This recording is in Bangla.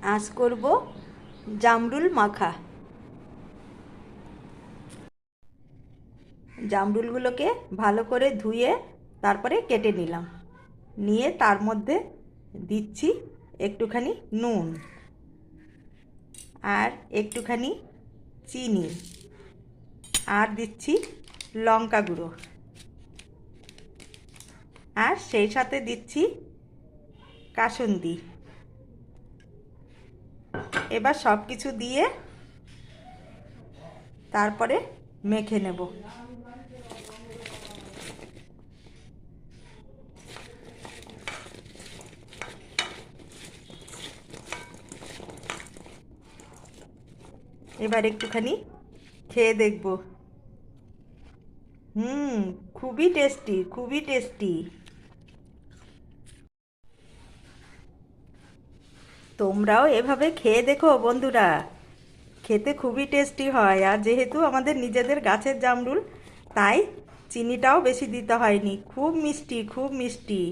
আজ করব জামরুল মাখা। জামরুলগুলোকে ভালো করে ধুয়ে তারপরে কেটে নিলাম। নিয়ে তার মধ্যে দিচ্ছি একটুখানি নুন আর একটুখানি চিনি, আর দিচ্ছি লঙ্কা গুঁড়ো, আর সেই সাথে দিচ্ছি কাসুন্দি। এবার সব কিছু দিয়ে তারপরে মেখে নেব। এবার একটুখানি খেয়ে দেখব। খুবই টেস্টি, খুবই টেস্টি। তোমরাও এভাবে খেয়ে দেখো বন্ধুরা, খেতে খুবই টেস্টি হয়। আর যেহেতু আমাদের নিজেদের গাছের জামরুল, তাই চিনিটাও বেশি দিতে হয়নি। খুব মিষ্টি, খুব মিষ্টি।